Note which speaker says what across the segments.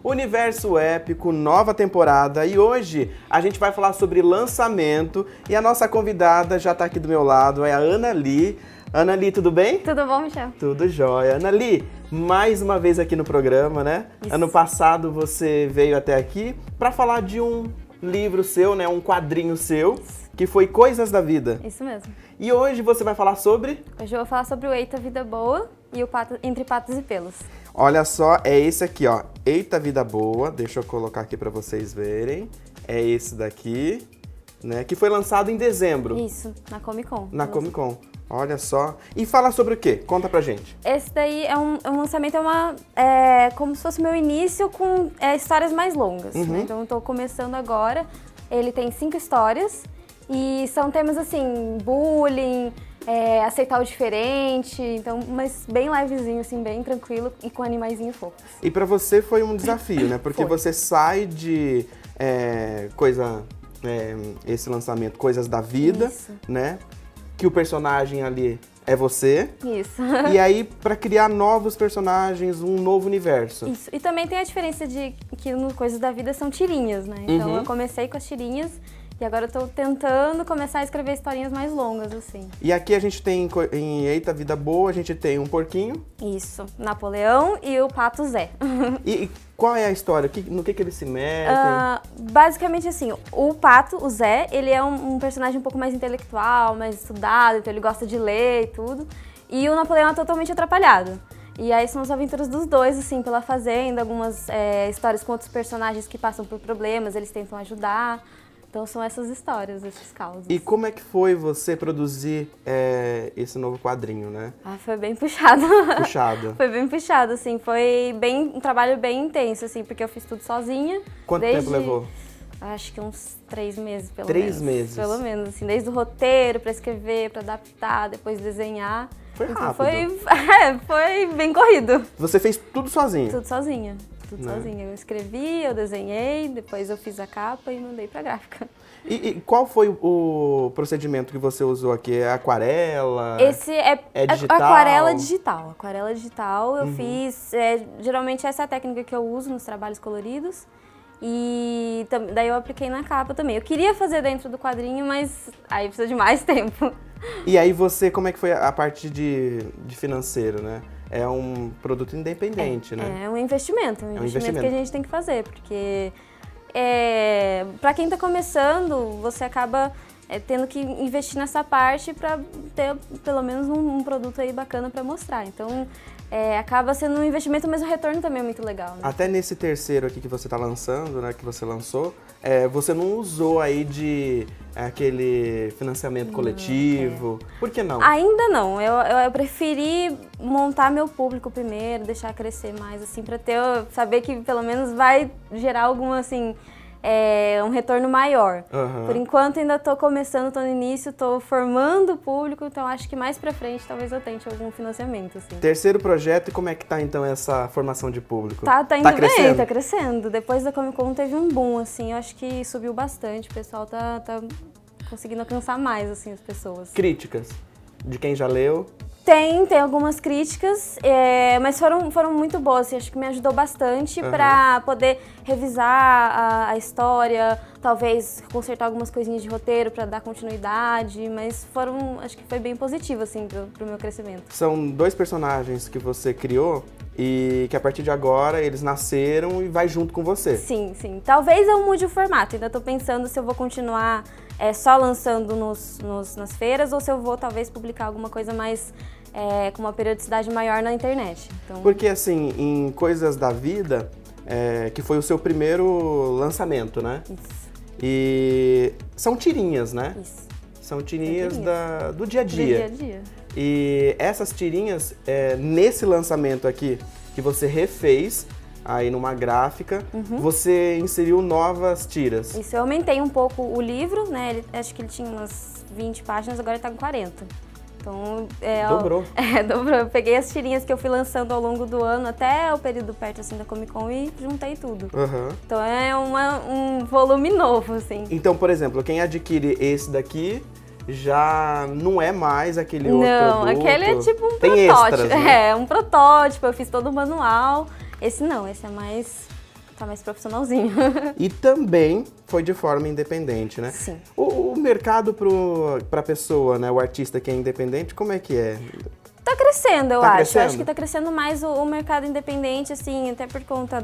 Speaker 1: Universo Épico, nova temporada, e hoje a gente vai falar sobre lançamento e a nossa convidada já tá aqui do meu lado, é a Anali. Anali, tudo bem?
Speaker 2: Tudo bom, Michel?
Speaker 1: Tudo jóia. Anali, mais uma vez aqui no programa, né?
Speaker 2: Isso.
Speaker 1: Ano passado você veio até aqui para falar de um livro seu, né? Um quadrinho seu, que foi Coisas da Vida.
Speaker 2: Isso mesmo.
Speaker 1: E hoje você vai falar sobre?
Speaker 2: Hoje eu vou falar sobre o Eita Vida Boa e o Entre Patos e Pelos.
Speaker 1: Olha só, é esse aqui, ó. Eita Vida Boa, deixa eu colocar aqui para vocês verem. É esse daqui, né? Que foi lançado em dezembro.
Speaker 2: Isso, na Comic Con.
Speaker 1: Na Comic Con. Olha só. E fala sobre o quê? Conta pra gente.
Speaker 2: Esse daí é um lançamento, como se fosse meu início com histórias mais longas. Né? Então eu tô começando agora. Ele tem 5 histórias e são temas assim, bullying, aceitar o diferente, então, mas bem levezinho, assim, bem tranquilo e com animaizinhos fofos.
Speaker 1: E pra você foi um desafio, né? Porque você sai de esse lançamento, Coisas da Vida,
Speaker 2: Isso.
Speaker 1: né? Que o personagem ali é você.
Speaker 2: Isso.
Speaker 1: E aí, pra criar novos personagens, um novo universo.
Speaker 2: Isso. E também tem a diferença de que no Coisas da Vida são tirinhas, né? Então eu comecei com as tirinhas e agora eu tô tentando começar a escrever historinhas mais longas, assim.
Speaker 1: E aqui a gente tem, em Eita Vida Boa, a gente tem um porquinho.
Speaker 2: Isso. Napoleão e o Pato Zé.
Speaker 1: E qual é a história? No que eles se metem?
Speaker 2: Basicamente assim, o Pato, o Zé, ele é um personagem um pouco mais intelectual, mais estudado, então ele gosta de ler e tudo. E o Napoleão é totalmente atrapalhado. E aí são as aventuras dos dois, assim, pela fazenda, algumas histórias com outros personagens que passam por problemas, eles tentam ajudar. Então são essas histórias, esses causos.
Speaker 1: E como é que foi você produzir esse novo quadrinho, né?
Speaker 2: Foi bem puxado.
Speaker 1: Puxado.
Speaker 2: Foi bem puxado, assim. Foi um trabalho bem intenso, assim, porque eu fiz tudo sozinha.
Speaker 1: Quanto tempo levou?
Speaker 2: Acho que uns 3 meses, pelo
Speaker 1: 3 meses?
Speaker 2: Pelo menos, assim. Desde o roteiro, pra escrever, pra adaptar, depois desenhar.
Speaker 1: Foi rápido.
Speaker 2: Foi bem corrido.
Speaker 1: Você fez tudo sozinha?
Speaker 2: Tudo sozinha. Tudo sozinha. Eu escrevi, eu desenhei, depois eu fiz a capa e mandei pra gráfica.
Speaker 1: E qual foi o procedimento que você usou aqui? É aquarela?
Speaker 2: Esse
Speaker 1: é digital?
Speaker 2: Aquarela digital. Aquarela digital eu fiz, geralmente essa é a técnica que eu uso nos trabalhos coloridos. E daí eu apliquei na capa também. Eu queria fazer dentro do quadrinho, mas aí precisa de mais tempo.
Speaker 1: E aí você, como é que foi a parte de financeiro, né? É um produto independente, né?
Speaker 2: É um investimento, um investimento que a gente tem que fazer, porque para quem está começando, você acaba tendo que investir nessa parte para ter pelo menos um produto aí bacana para mostrar. Então, acaba sendo um investimento, mas o retorno também é muito legal. Né?
Speaker 1: Até nesse terceiro aqui que você está lançando, né, que você lançou, você não usou aí de aquele financiamento coletivo. Por que não?
Speaker 2: Ainda não. Eu preferi montar meu público primeiro, deixar crescer mais, assim, para saber que pelo menos vai gerar alguma, assim, um retorno maior. Por enquanto ainda estou começando, estou no início, estou formando o público, então acho que mais pra frente talvez eu tente algum financiamento, assim.
Speaker 1: Terceiro projeto, e como é que tá então essa formação de público?
Speaker 2: Tá indo
Speaker 1: crescendo?
Speaker 2: bem, tá crescendo. Depois da Comic Con teve um boom, assim, eu acho que subiu bastante, o pessoal tá conseguindo alcançar mais, assim, as pessoas.
Speaker 1: Críticas de quem já leu?
Speaker 2: Tem algumas críticas, mas foram muito boas, assim, acho que me ajudou bastante para poder revisar a história, talvez consertar algumas coisinhas de roteiro para dar continuidade, mas acho que foi bem positivo, assim, pro meu crescimento.
Speaker 1: São 2 personagens que você criou e que a partir de agora eles nasceram e vai junto com você.
Speaker 2: Sim, sim. Talvez eu mude o formato, ainda tô pensando se eu vou continuar só lançando nas feiras ou se eu vou talvez publicar alguma coisa mais com uma periodicidade maior na internet. Então...
Speaker 1: Porque assim, em Coisas da Vida, que foi o seu primeiro lançamento, né?
Speaker 2: Isso.
Speaker 1: E são tirinhas, né?
Speaker 2: Isso.
Speaker 1: São tirinhas do dia a dia.
Speaker 2: Do dia a dia.
Speaker 1: E essas tirinhas, nesse lançamento aqui, que você refez aí numa gráfica, você inseriu novas tiras.
Speaker 2: Isso, eu aumentei um pouco o livro, né? Acho que ele tinha umas 20 páginas, agora ele tá com 40. Então,
Speaker 1: dobrou.
Speaker 2: Dobrou. Eu peguei as tirinhas que eu fui lançando ao longo do ano, até o período perto assim, da Comic Con, e juntei tudo. Então é um volume novo, assim.
Speaker 1: Então, por exemplo, quem adquire esse daqui já não é mais aquele outro
Speaker 2: Não,
Speaker 1: produto.
Speaker 2: aquele é tipo um
Speaker 1: Tem
Speaker 2: protótipo.
Speaker 1: Extras, né?
Speaker 2: Um protótipo, eu fiz todo o manual. Esse não, esse é mais tá mais profissionalzinho.
Speaker 1: E também foi de forma independente, né?
Speaker 2: Sim.
Speaker 1: O mercado pra pessoa, né? O artista que é independente, como é que é?
Speaker 2: Tá crescendo, eu
Speaker 1: Tá
Speaker 2: acho.
Speaker 1: crescendo?
Speaker 2: Eu acho que tá crescendo mais o mercado independente, assim, até por conta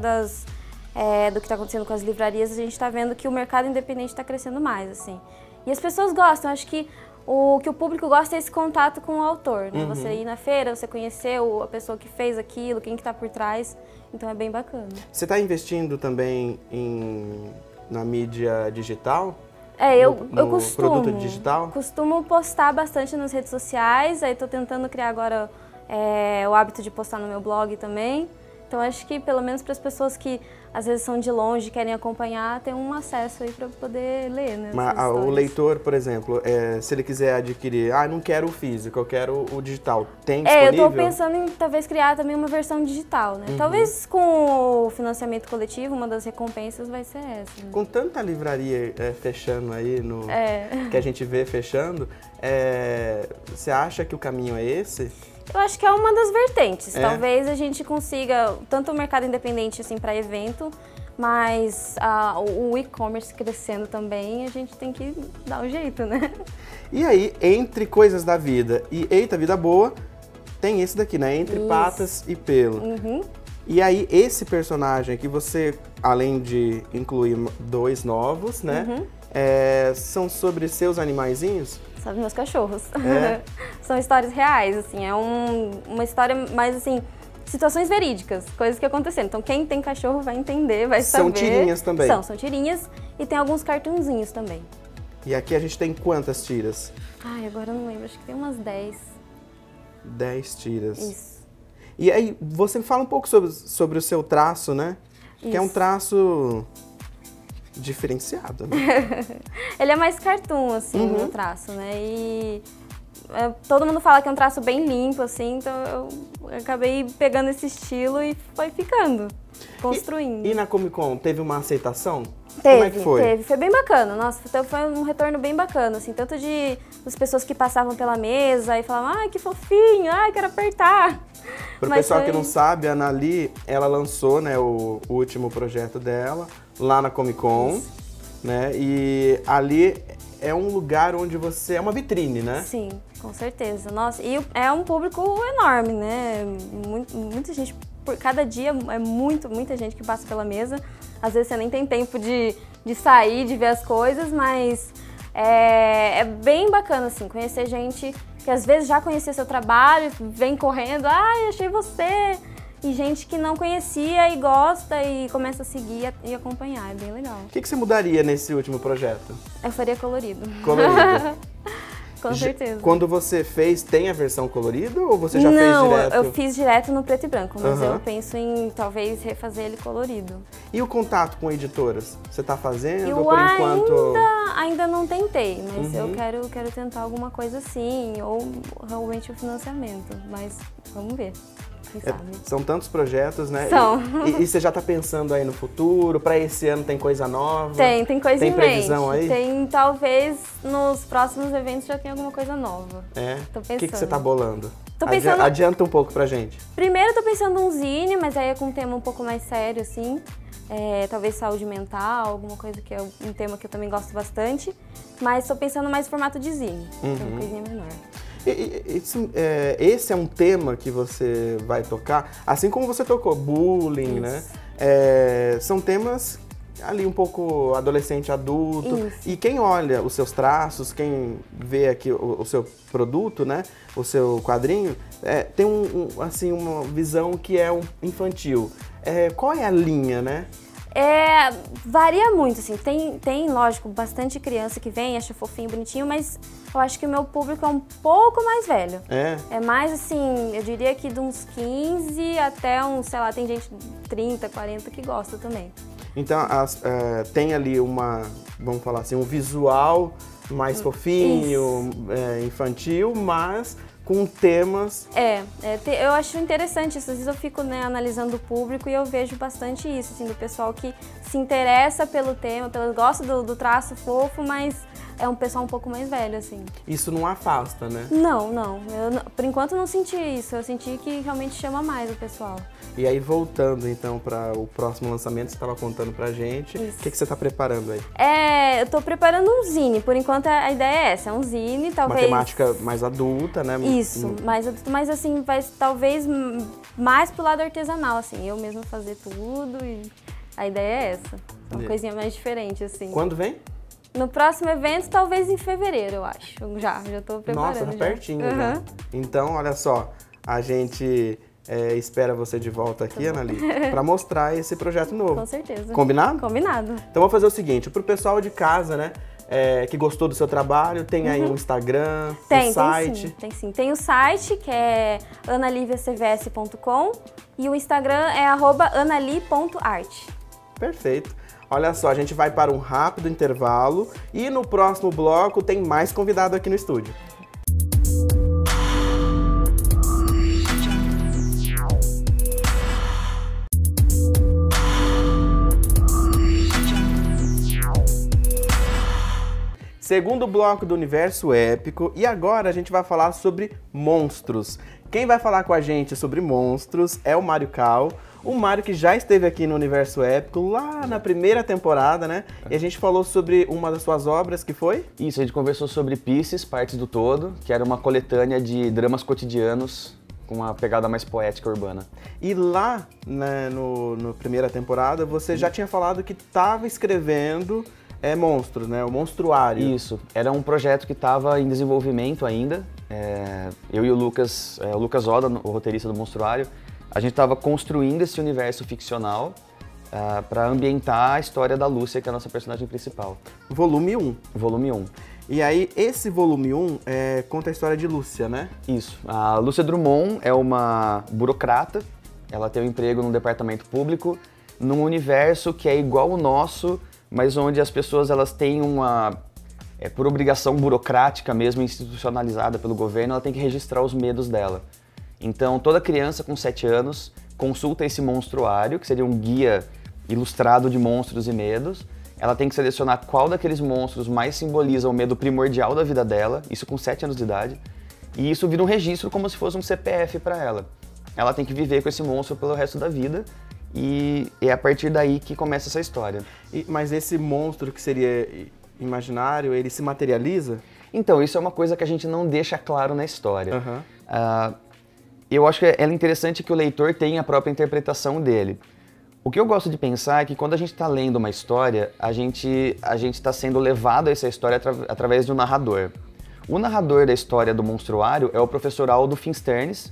Speaker 2: do que tá acontecendo com as livrarias, a gente tá vendo que o mercado independente tá crescendo mais, assim. E as pessoas gostam, acho que o público gosta é esse contato com o autor, né? Você ir na feira, você conhecer a pessoa que fez aquilo, quem que tá por trás, então é bem bacana.
Speaker 1: Você está investindo também na mídia digital?
Speaker 2: Eu
Speaker 1: no
Speaker 2: costumo.
Speaker 1: Produto digital?
Speaker 2: Costumo postar bastante nas redes sociais, aí tô tentando criar agora o hábito de postar no meu blog também. Então acho que pelo menos para as pessoas que às vezes são de longe e querem acompanhar, tem um acesso aí para poder ler, né?
Speaker 1: Mas o leitor, por exemplo, se ele quiser adquirir, não quero o físico, eu quero o digital, tem disponível?
Speaker 2: Eu tô pensando em talvez criar também uma versão digital, né? Talvez com o financiamento coletivo, uma das recompensas vai ser essa. Né?
Speaker 1: Com tanta livraria fechando aí, que a gente vê fechando, você acha que o caminho é esse?
Speaker 2: Eu acho que é uma das vertentes. Talvez a gente consiga, tanto o mercado independente assim, para evento, mas o e-commerce crescendo também, a gente tem que dar um jeito, né?
Speaker 1: E aí, entre Coisas da Vida e Eita Vida Boa, tem esse daqui, né? Entre Patas e Pelo. E aí, esse personagem que você, além de incluir 2 novos, né? São sobre seus animaizinhos?
Speaker 2: Sobre meus cachorros. São histórias reais, assim, é uma história mais, assim, situações verídicas, coisas que aconteceram. Então, quem tem cachorro vai entender, vai saber.
Speaker 1: São tirinhas também?
Speaker 2: São tirinhas e tem alguns cartunzinhos também.
Speaker 1: E aqui a gente tem quantas tiras?
Speaker 2: Agora eu não lembro, acho que tem umas 10.
Speaker 1: 10 tiras.
Speaker 2: Isso.
Speaker 1: E aí, você me fala um pouco sobre o seu traço, né?
Speaker 2: Isso.
Speaker 1: Que é um traço diferenciado, né?
Speaker 2: Ele é mais cartoon, assim, o meu traço, né? E todo mundo fala que é um traço bem limpo, assim, então eu acabei pegando esse estilo e foi ficando, construindo.
Speaker 1: E na Comic Con, teve uma aceitação?
Speaker 2: Teve,
Speaker 1: como é que foi?
Speaker 2: Teve, foi bem bacana, nossa, foi um retorno bem bacana, assim, tanto das pessoas que passavam pela mesa e falavam, ai, que fofinho, ai, quero apertar.
Speaker 1: Para o pessoal que não sabe, a Anali, ela lançou, né, o último projeto dela lá na Comic Con, né, e ali é um lugar onde é uma vitrine, né?
Speaker 2: Sim, com certeza, nossa, e é um público enorme, né, muita gente, por cada dia é muita gente que passa pela mesa, às vezes você nem tem tempo de sair, de ver as coisas, mas é bem bacana, assim, conhecer gente que às vezes já conhecia seu trabalho, vem correndo, ai, achei você, e gente que não conhecia e gosta e começa a seguir e acompanhar, é bem legal.
Speaker 1: O que você mudaria nesse último projeto?
Speaker 2: Eu faria colorido.
Speaker 1: Colorido.
Speaker 2: Com certeza.
Speaker 1: Quando você fez, tem a versão colorida ou você já fez direto?
Speaker 2: Não, eu fiz direto no preto e branco, mas eu penso em talvez refazer ele colorido.
Speaker 1: E o contato com editoras? Você está fazendo ou por enquanto?
Speaker 2: Ainda não tentei, mas eu quero tentar alguma coisa assim, ou realmente o financiamento, mas vamos ver.
Speaker 1: São tantos projetos, né?
Speaker 2: São.
Speaker 1: E você já está pensando aí no futuro? Para esse ano tem coisa nova?
Speaker 2: Tem coisa em mente.
Speaker 1: Tem previsão aí?
Speaker 2: Tem, talvez nos próximos eventos já tenha alguma coisa nova.
Speaker 1: O
Speaker 2: Tô pensando.
Speaker 1: que você está bolando?
Speaker 2: Tô pensando...
Speaker 1: Adianta um pouco pra gente.
Speaker 2: Primeiro tô pensando um zine, mas aí é com um tema um pouco mais sério, assim. Talvez saúde mental, alguma coisa que é um tema que eu também gosto bastante. Mas tô pensando mais em formato de zine, que é uma coisinha menor.
Speaker 1: Esse é um tema que você vai tocar, assim como você tocou, bullying, né? São temas ali um pouco adolescente, adulto.
Speaker 2: Isso.
Speaker 1: E quem olha os seus traços, quem vê aqui o seu produto, né? O seu quadrinho, tem assim, uma visão que é infantil. Qual é a linha, né?
Speaker 2: Varia muito, assim, tem, lógico, bastante criança que vem, acha fofinho, bonitinho, mas eu acho que o meu público é um pouco mais velho. É mais, assim, eu diria que de uns 15 até uns, sei lá, tem gente de 30, 40 que gosta também.
Speaker 1: Então, tem ali vamos falar assim, um visual mais fofinho, infantil, mas com temas...
Speaker 2: eu acho interessante isso. Às vezes eu fico, né, analisando o público e eu vejo bastante isso, assim, do pessoal que se interessa pelo tema, gosta do traço fofo, mas é um pessoal um pouco mais velho, assim.
Speaker 1: Isso não afasta, né?
Speaker 2: Não, não. Por enquanto eu não senti isso. Eu senti que realmente chama mais o pessoal.
Speaker 1: E aí, voltando então para o próximo lançamento, você estava contando pra gente. O que você está preparando aí?
Speaker 2: Eu tô preparando um zine. Por enquanto a ideia é essa, é um zine, talvez...
Speaker 1: Uma temática mais adulta, né?
Speaker 2: Isso, mais adulto, mas assim, vai talvez mais pro lado artesanal, assim. Eu mesma fazer tudo e a ideia é essa. Uma coisinha mais diferente, assim.
Speaker 1: Quando vem?
Speaker 2: No próximo evento, talvez em fevereiro, eu acho. Já tô preparando.
Speaker 1: Nossa, tá pertinho, né? Então, olha só, a gente espera você de volta aqui, Anali, para mostrar esse projeto novo.
Speaker 2: Com certeza.
Speaker 1: Combinado?
Speaker 2: Combinado.
Speaker 1: Então, vamos fazer o seguinte, pro pessoal de casa, né, que gostou do seu trabalho, tem aí um Instagram, um site?
Speaker 2: Tem sim. Tem o site, que é analiviacvs.com, e o Instagram é @anali.art.
Speaker 1: Perfeito. Olha só, a gente vai para um rápido intervalo e no próximo bloco tem mais convidado aqui no estúdio. Segundo bloco do Universo Épico, e agora a gente vai falar sobre monstros. Quem vai falar com a gente sobre monstros é o Mário Cal, o Mário que já esteve aqui no Universo Épico lá na primeira temporada, né? E a gente falou sobre uma das suas obras, que foi?
Speaker 3: Isso, a gente conversou sobre Pisces, Partes do Todo, que era uma coletânea de dramas cotidianos com uma pegada mais poética urbana.
Speaker 1: E lá, né, no primeira temporada, você já tinha falado que estava escrevendo monstros, né? O Monstruário.
Speaker 3: Isso, era um projeto que estava em desenvolvimento ainda. Eu e o Lucas Oda, o roteirista do Monstruário, a gente estava construindo esse universo ficcional para ambientar a história da Lúcia, que é a nossa personagem principal.
Speaker 1: Volume 1.
Speaker 3: Volume 1.
Speaker 1: E aí, esse volume 1 conta a história de Lúcia, né?
Speaker 3: Isso. A Lúcia Drummond é uma burocrata, ela tem um emprego num departamento público, num universo que é igual ao nosso, mas onde as pessoas elas têm por obrigação burocrática mesmo, institucionalizada pelo governo, ela tem que registrar os medos dela. Então, toda criança com 7 anos consulta esse monstruário, que seria um guia ilustrado de monstros e medos. Ela tem que selecionar qual daqueles monstros mais simboliza o medo primordial da vida dela, isso com 7 anos de idade, e isso vira um registro como se fosse um CPF para ela. Ela tem que viver com esse monstro pelo resto da vida, e é a partir daí que começa essa história.
Speaker 1: Mas esse monstro que seria imaginário, ele se materializa?
Speaker 3: Então, isso é uma coisa que a gente não deixa claro na história.
Speaker 1: Uhum.
Speaker 3: Eu acho que é interessante que o leitor tenha a própria interpretação dele. O que eu gosto de pensar é que quando a gente está lendo uma história, a gente está sendo levado a essa história através de um narrador. O narrador da história do Monstruário é o professor Aldo Finsternes,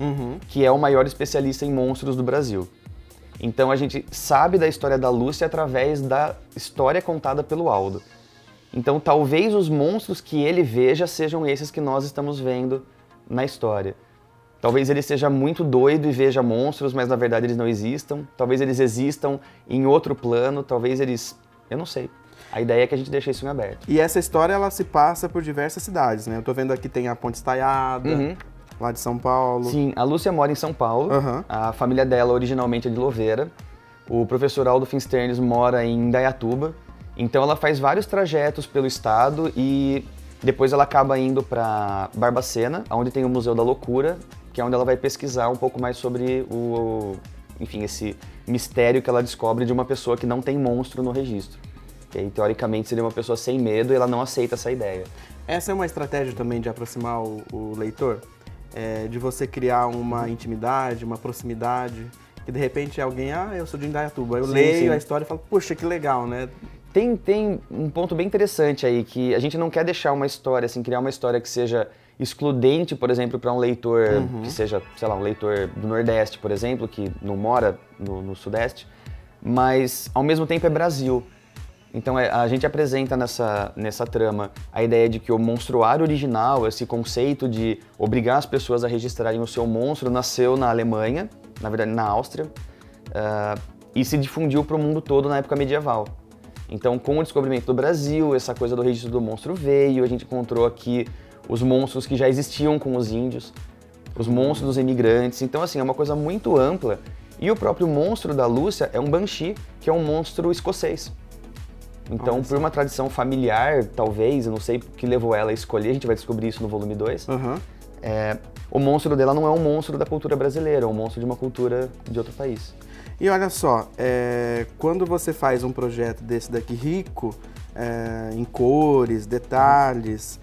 Speaker 3: que é o maior especialista em monstros do Brasil. Então a gente sabe da história da Lúcia através da história contada pelo Aldo. Então talvez os monstros que ele veja sejam esses que nós estamos vendo na história. Talvez ele seja muito doido e veja monstros, mas na verdade eles não existam. Talvez eles existam em outro plano, talvez eles... eu não sei. A ideia é que a gente deixe isso em aberto.
Speaker 1: E essa história, ela se passa por diversas cidades, né? Eu tô vendo aqui tem a Ponte Estaiada, lá de São Paulo.
Speaker 3: Sim, a Lúcia mora em São Paulo. A família dela originalmente é de Louveira. O professor Aldo Finsternes mora em Indaiatuba. Então ela faz vários trajetos pelo estado e depois ela acaba indo para Barbacena, onde tem o Museu da Loucura, que é onde ela vai pesquisar um pouco mais sobre esse mistério que ela descobre de uma pessoa que não tem monstro no registro. Que aí, teoricamente, seria uma pessoa sem medo e ela não aceita essa ideia.
Speaker 1: Essa é uma estratégia também de aproximar o leitor? De você criar uma intimidade, uma proximidade, que de repente alguém, eu sou de Indaiatuba, eu leio a história e falo, puxa, que legal, né?
Speaker 3: Tem um ponto bem interessante aí, que a gente não quer deixar uma história, assim, criar uma história que seja excludente, por exemplo, para um leitor que seja, sei lá, um leitor do Nordeste, por exemplo, que não mora no Sudeste, mas ao mesmo tempo é Brasil. Então a gente apresenta nessa trama a ideia de que o monstruário original, esse conceito de obrigar as pessoas a registrarem o seu monstro, nasceu na Alemanha, na verdade na Áustria, e se difundiu para o mundo todo na época medieval. Então, com o descobrimento do Brasil, essa coisa do registro do monstro veio, a gente encontrou aqui os monstros que já existiam com os índios, os monstros dos imigrantes. Então, assim, é uma coisa muito ampla. E o próprio monstro da Lúcia é um banshee, que é um monstro escocês. Então, por uma tradição familiar, talvez, eu não sei o que levou ela a escolher, a gente vai descobrir isso no volume 2, o monstro dela não é um monstro da cultura brasileira, é um monstro de uma cultura de outro país.
Speaker 1: E olha só, quando você faz um projeto desse daqui rico, em cores, detalhes,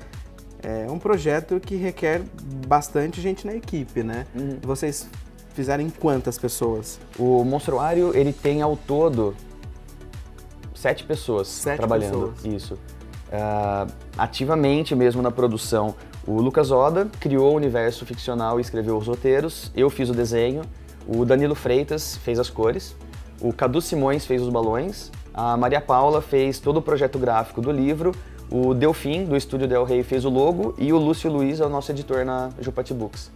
Speaker 1: é um projeto que requer bastante gente na equipe, né? Vocês fizeram em quantas pessoas?
Speaker 3: O Monstruário, ele tem ao todo 7 pessoas trabalhando. Isso. Ativamente mesmo na produção. O Lucas Oda criou o universo ficcional e escreveu os roteiros, eu fiz o desenho, o Danilo Freitas fez as cores, o Cadu Simões fez os balões, a Maria Paula fez todo o projeto gráfico do livro, o Delfim, do estúdio Del Rey, fez o logo e o Lúcio Luiz é o nosso editor na Jupati Books.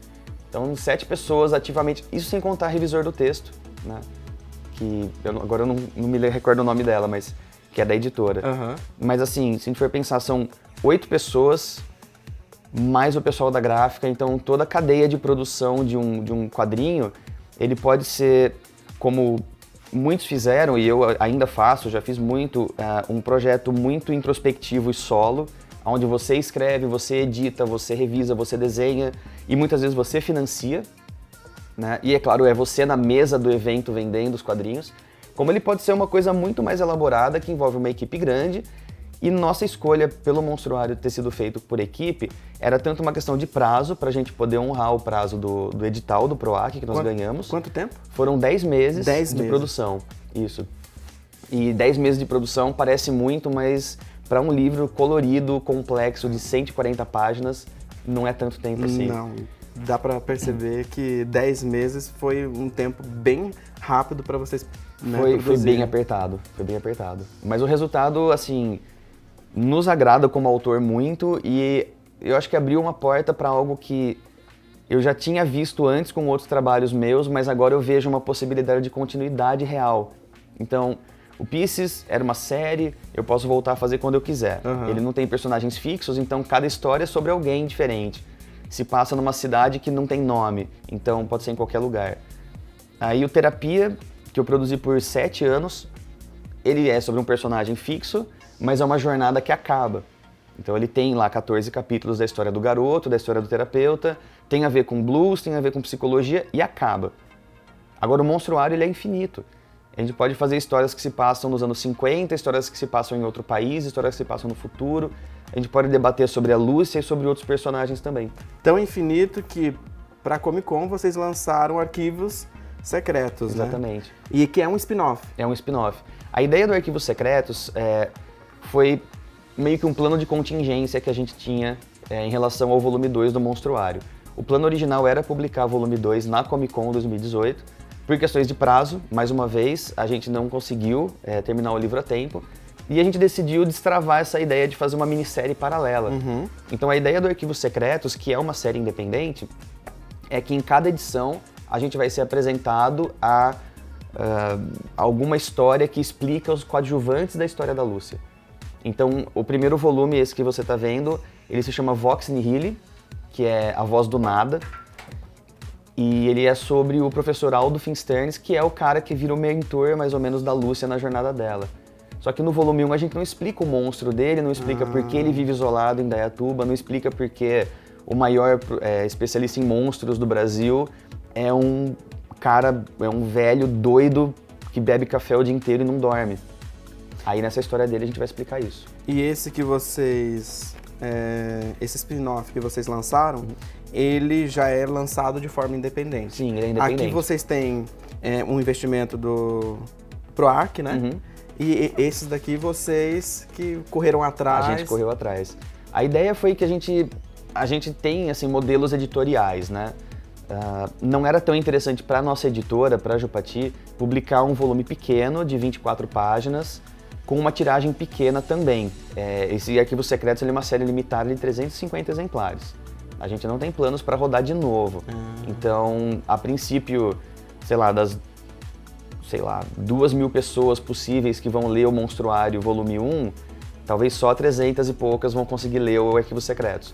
Speaker 3: Então, 7 pessoas ativamente, isso sem contar revisor do texto, né? Que agora eu não me recordo o nome dela, mas que é da editora. Mas assim, se a gente for pensar, são 8 pessoas, mais o pessoal da gráfica, então toda a cadeia de produção de um quadrinho, ele pode ser, como muitos fizeram, e eu ainda faço, já fiz muito, um projeto muito introspectivo e solo, onde você escreve, você edita, você revisa, você desenha, e muitas vezes você financia, né? E é claro, é você na mesa do evento vendendo os quadrinhos, como ele pode ser uma coisa muito mais elaborada, que envolve uma equipe grande, e nossa escolha pelo Monstruário ter sido feito por equipe era tanto uma questão de prazo, para a gente poder honrar o prazo do edital do PROAC que nós ganhamos.
Speaker 1: Quanto tempo?
Speaker 3: Foram 10 meses de produção, isso. E 10 meses de produção parece muito, mas para um livro colorido, complexo, de 140 páginas, não é tanto tempo assim.
Speaker 1: Não, dá para perceber que 10 meses foi um tempo bem rápido para vocês, né,
Speaker 3: foi bem apertado, foi bem apertado. Mas o resultado, assim, nos agrada como autor muito e eu acho que abriu uma porta para algo que eu já tinha visto antes com outros trabalhos meus, mas agora eu vejo uma possibilidade de continuidade real. Então, o Pieces era uma série, eu posso voltar a fazer quando eu quiser. Ele não tem personagens fixos, então cada história é sobre alguém diferente. Se passa numa cidade que não tem nome, então pode ser em qualquer lugar. Aí o Terapia, que eu produzi por 7 anos, ele é sobre um personagem fixo, mas é uma jornada que acaba. Então ele tem lá 14 capítulos da história do garoto, da história do terapeuta, tem a ver com blues, tem a ver com psicologia e acaba. Agora o Monstruário, ele é infinito. A gente pode fazer histórias que se passam nos anos 50, histórias que se passam em outro país, histórias que se passam no futuro. A gente pode debater sobre a Lúcia e sobre outros personagens também.
Speaker 1: Tão infinito que, para a Comic Con, vocês lançaram Arquivos Secretos,
Speaker 3: Exatamente.
Speaker 1: Né? E que é um spin-off.
Speaker 3: É um spin-off. A ideia do Arquivos Secretos foi meio que um plano de contingência que a gente tinha em relação ao volume 2 do Monstruário. O plano original era publicar o volume 2 na Comic Con 2018. Por questões de prazo, mais uma vez, a gente não conseguiu terminar o livro a tempo. E a gente decidiu destravar essa ideia de fazer uma minissérie paralela. Então a ideia do Arquivos Secretos, que é uma série independente, é que em cada edição a gente vai ser apresentado a alguma história que explica os coadjuvantes da história da Lúcia. Então o primeiro volume, esse que você está vendo, ele se chama Vox Nihili, que é a voz do nada. E ele é sobre o professor Aldo Finsternes, que é o cara que vira o mentor, mais ou menos, da Lúcia na jornada dela. Só que no volume 1 a gente não explica o monstro dele, não explica por que ele vive isolado em Dayatuba, não explica por que o maior especialista em monstros do Brasil é um cara, é um velho doido que bebe café o dia inteiro e não dorme. Aí nessa história dele a gente vai explicar isso.
Speaker 1: E esse que vocês... esse spin-off que vocês lançaram, ele já é lançado de forma independente.
Speaker 3: Sim, ele é independente.
Speaker 1: Aqui vocês têm um investimento do PROAC, né? E esses daqui vocês que correram atrás.
Speaker 3: A gente correu atrás. A ideia foi que a gente tem assim, modelos editoriais, né? Não era tão interessante para a nossa editora, para a Jupati, publicar um volume pequeno de 24 páginas com uma tiragem pequena também. Esse Arquivos Secretos é uma série limitada de 350 exemplares. A gente não tem planos para rodar de novo. Então, a princípio, sei lá, 2.000 pessoas possíveis que vão ler o Monstruário volume 1, talvez só 300 e poucas vão conseguir ler o Arquivos Secretos.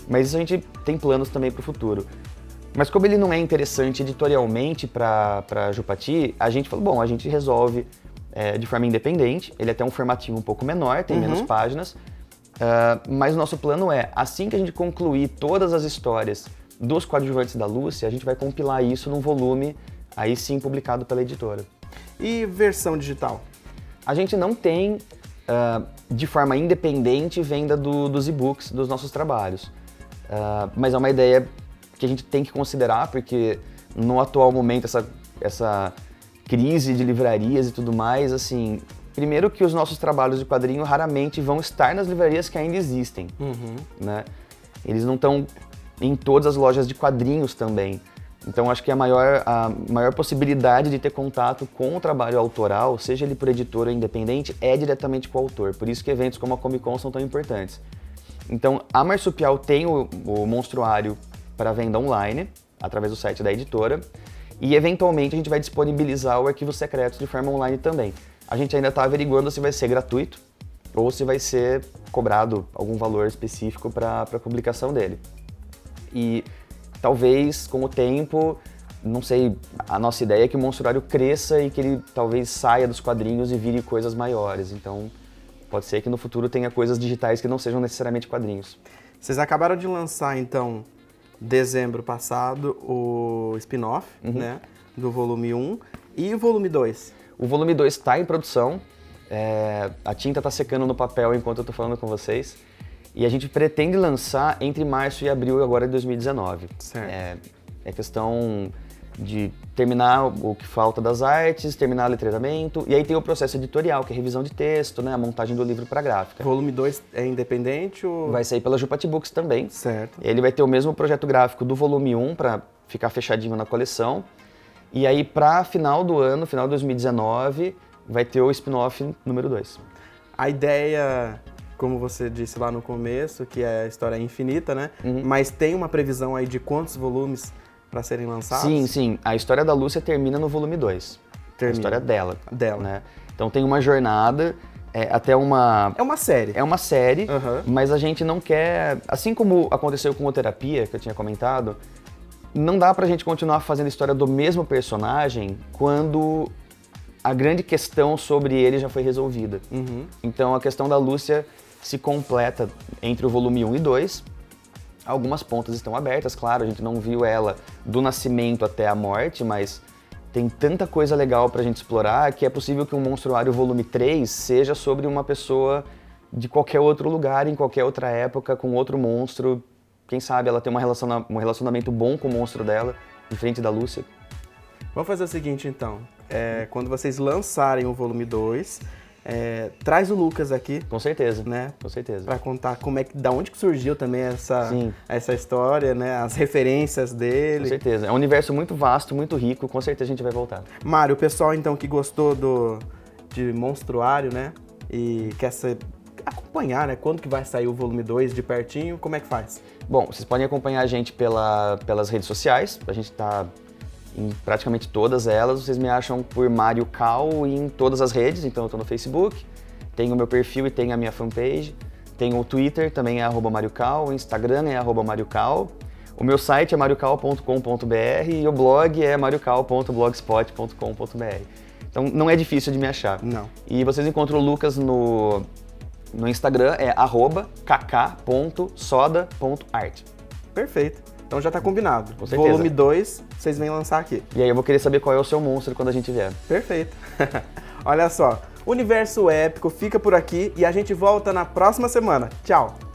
Speaker 3: Mas isso a gente tem planos também para o futuro. Mas como ele não é interessante editorialmente para a Jupati, a gente falou, bom, a gente resolve de forma independente. Ele é até um formatinho um pouco menor, tem menos páginas. Mas o nosso plano é, assim que a gente concluir todas as histórias dos coadjuvantes da Lúcia, a gente vai compilar isso num volume, aí sim, publicado pela editora.
Speaker 1: E versão digital?
Speaker 3: A gente não tem, de forma independente, venda dos e-books dos nossos trabalhos. Mas é uma ideia que a gente tem que considerar, porque no atual momento, essa crise de livrarias e tudo mais, assim, primeiro que os nossos trabalhos de quadrinho raramente vão estar nas livrarias que ainda existem, né? Eles não estão em todas as lojas de quadrinhos também. Então acho que a maior possibilidade de ter contato com o trabalho autoral, seja ele por editora ou independente, é diretamente com o autor. Por isso que eventos como a Comic Con são tão importantes. Então a Marsupial tem o monstruário para venda online, através do site da editora, e eventualmente a gente vai disponibilizar o Arquivos Secretos de forma online também. A gente ainda está averiguando se vai ser gratuito ou se vai ser cobrado algum valor específico para a publicação dele. E talvez, com o tempo, não sei, a nossa ideia é que o monstruário cresça e que ele talvez saia dos quadrinhos e vire coisas maiores. Então, pode ser que no futuro tenha coisas digitais que não sejam necessariamente quadrinhos.
Speaker 1: Vocês acabaram de lançar, então, dezembro passado, o spin-off, né, do volume 1 e o volume 2.
Speaker 3: O volume 2 está em produção, a tinta está secando no papel enquanto eu estou falando com vocês. E a gente pretende lançar entre março e abril agora de 2019.
Speaker 1: Certo.
Speaker 3: É questão de terminar o que falta das artes, terminar o letreiramento, e aí tem o processo editorial, que é revisão de texto, né, a montagem do livro para gráfica.
Speaker 1: Volume 2 é independente ou...
Speaker 3: Vai sair pela Jupati Books também.
Speaker 1: Certo.
Speaker 3: Ele vai ter o mesmo projeto gráfico do volume 1 para ficar fechadinho na coleção. E aí para final do ano, final de 2019, vai ter o spin-off número 2.
Speaker 1: A ideia, como você disse lá no começo, que é a história infinita, né? Mas tem uma previsão aí de quantos volumes para serem lançados?
Speaker 3: Sim, sim. A história da Lúcia termina no volume 2. A história dela. Né? Então tem uma jornada, até uma...
Speaker 1: É uma série.
Speaker 3: É uma série, mas a gente não quer... Assim como aconteceu com o Terapia, que eu tinha comentado, não dá pra gente continuar fazendo a história do mesmo personagem quando a grande questão sobre ele já foi resolvida. Então a questão da Lúcia se completa entre o volume 1 e 2. Algumas pontas estão abertas, claro, a gente não viu ela do nascimento até a morte, mas tem tanta coisa legal pra gente explorar que é possível que o Monstruário volume 3 seja sobre uma pessoa de qualquer outro lugar, em qualquer outra época, com outro monstro. Quem sabe ela tem um relacionamento bom com o monstro dela, diferente da Lúcia.
Speaker 1: Vamos fazer o seguinte, então. Quando vocês lançarem o volume 2, traz o Lucas aqui.
Speaker 3: Com certeza,
Speaker 1: né?
Speaker 3: Com certeza.
Speaker 1: Para contar da onde que surgiu também essa história, né? As referências dele.
Speaker 3: Com certeza. É um universo muito vasto, muito rico, com certeza a gente vai voltar.
Speaker 1: Mário, o pessoal então que gostou de Monstruário, né? E quer acompanhar, né? Quando que vai sair o volume 2 de pertinho, como é que faz?
Speaker 3: Bom, vocês podem acompanhar a gente pelas redes sociais, a gente está em praticamente todas elas. Vocês me acham por Mário Cal em todas as redes, então eu estou no Facebook, tenho o meu perfil e tenho a minha fanpage, tenho o Twitter, também é @MárioCal, o Instagram é @MárioCal, o meu site é mariocal.com.br e o blog é mariocal.blogspot.com.br. Então não é difícil de me achar.
Speaker 1: Não.
Speaker 3: E vocês encontram o Lucas no Instagram, é @kk.soda.art.
Speaker 1: Perfeito. Então já tá combinado.
Speaker 3: Com certeza.
Speaker 1: Volume 2, vocês vêm lançar aqui.
Speaker 3: E aí eu vou querer saber qual é o seu monstro quando a gente vier.
Speaker 1: Perfeito. Olha só, Universo Épico fica por aqui e a gente volta na próxima semana. Tchau!